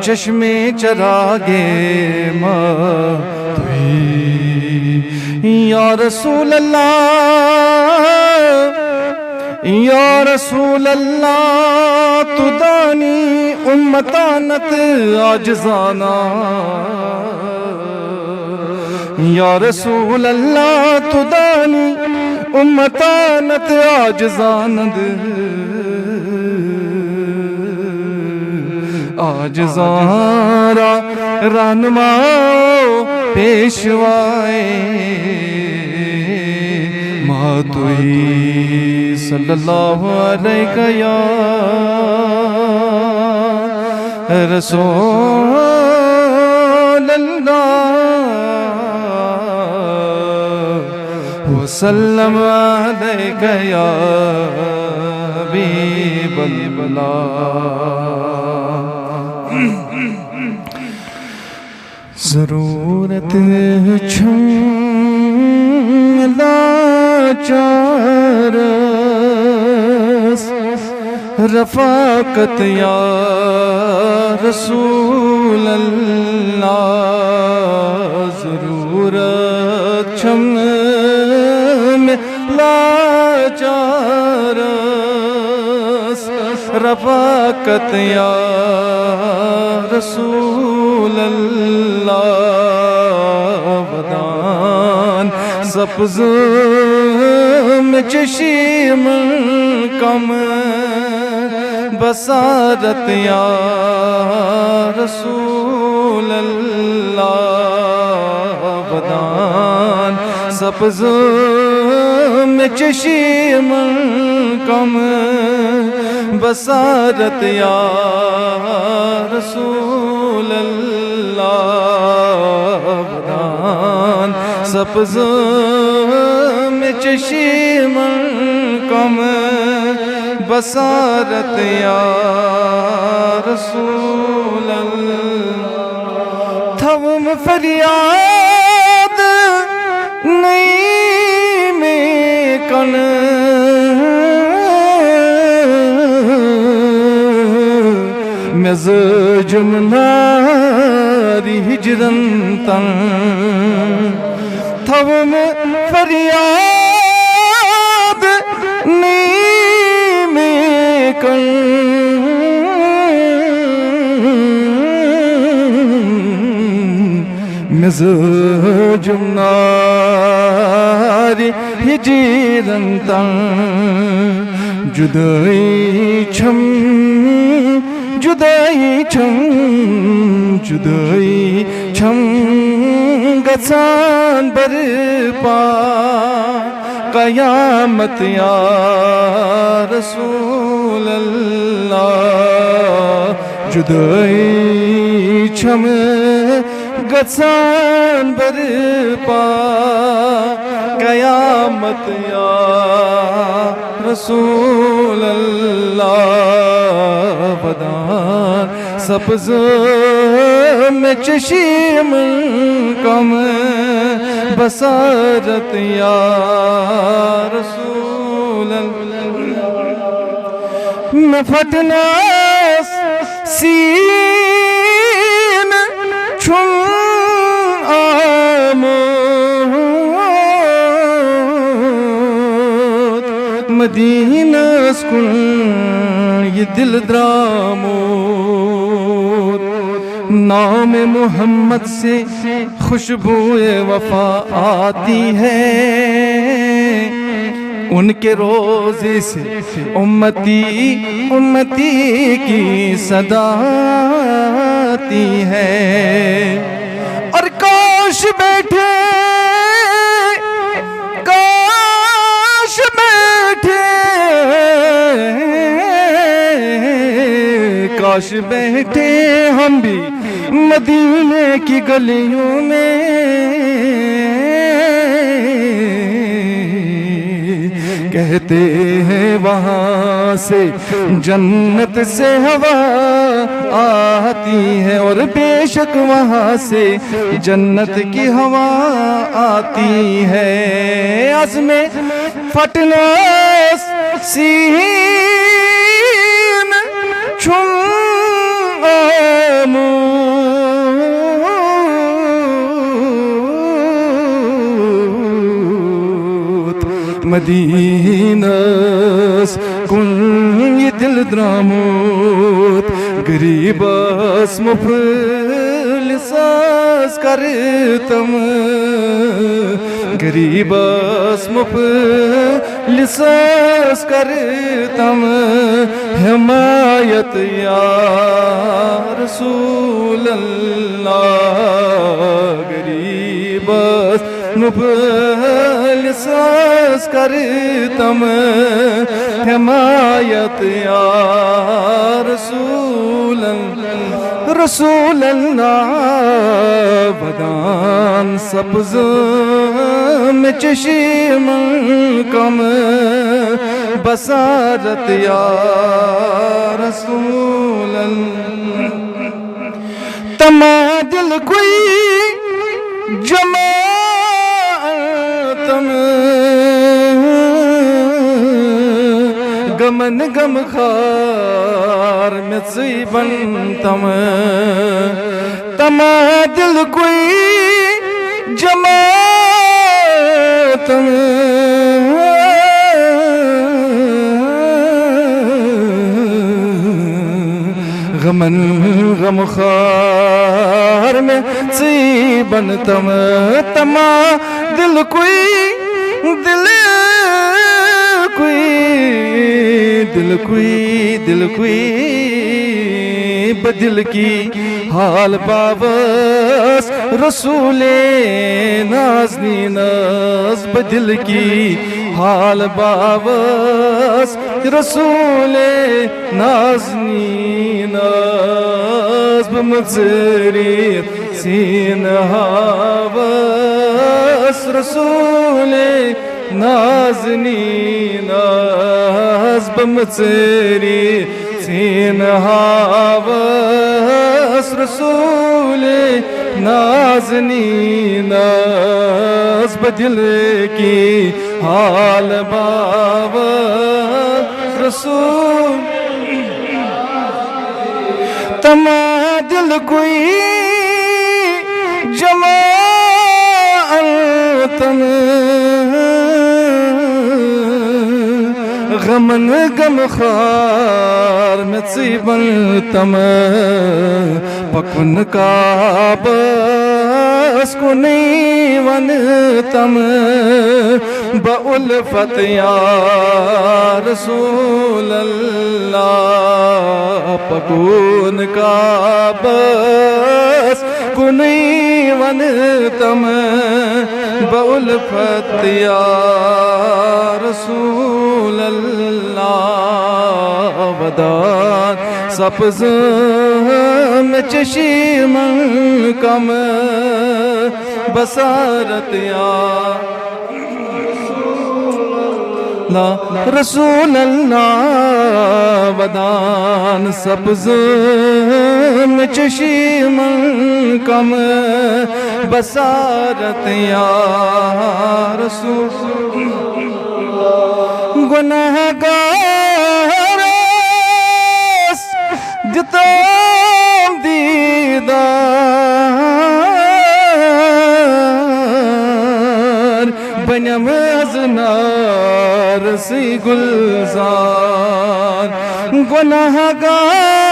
چشمے چراغے ماتوئی یا رسول اللہ یا رسول اللہ تو دانی امتانت عاجزانہ یا رسول اللہ تو دانی امتانت عاجزانت عاجزاں رہنما پیشوائے ماتوئی صلی اللہ علیہ یا رسول اللہ وسلم علیہ یا حبیب اللہ ضرورت چھم لاچار رفاقت یا رسول اللہ ضرورت چھم لاچار رفاقت یا رسول اللہ ودان سبز میں چشم کم بصارت یا رسول اللہ ودان سبز میں چشم کم بصارت یا رسول اللہ ودان سبز میں چشم کم بصارت یا رسول اللہ تھوم فریاد نہیں میں کن مز جمناری ہجرن تن تھوم فریاد نہیں میں کن مز جمناری ہجرن تن جدائی چھم جدائی چھم گسان برپا قیامت یا رسول اللہ جدائی چھم گسان برپا قیامت یا رسول اللہ ودان سبز میں چشم کم بصارت یا رسول اللہ میں پھٹنا سین چھم آمود مدینہ اسکن یہ دل درامود نام محمد سے خوشبوئے وفا آتی ہے ان کے روزے سے امتی کی صدا آتی ہے اور کاش بیٹھے کاش بیٹھے ہم بھی مدینے کی گلیوں میں کہتے ہیں وہاں سے جنت سے ہوا آتی ہے اور بے شک وہاں سے جنت کی ہوا آتی ہے عزم پھٹنا سین چھم آمود مدینس کن یہ دل دراموت غریبس مفلسس کرتم غریبس مفلسس کرتم حمایت یا رسول اللہ غریبس مفلسس کرتم حمایت یا رسول اللہ بدان سبز میں چشم کم بصارت یا رسول اللہ تما دل کوئی جماعتم غمن غم خار میں صیبن تما دل کوئی جماعتم غمن غم خار میں صیبن تما دل کوئی بدل کی حال باوس رسول نازنینس بدل کی حال باوس رسول نازنینس بمزری سین حاوس رسول نازنینس بمزری سین حاوس رسول نازنینس بدل کی حال باوس رسول تما دل کوئی جماعتم غمن غم خار میں صیبن تم پکن کعبس کنی ون تم بألفت یا رسول اللہ پکن کعبس کنی ون تم بألفت یا رسول اللہ ودان سبز میں چشم کم بصارت یا رسول اللہ ودان سبز میں چشم کم بصارت یا رسول گناہگار دتام دیدار بنیم از نار سی گلزار گناہگار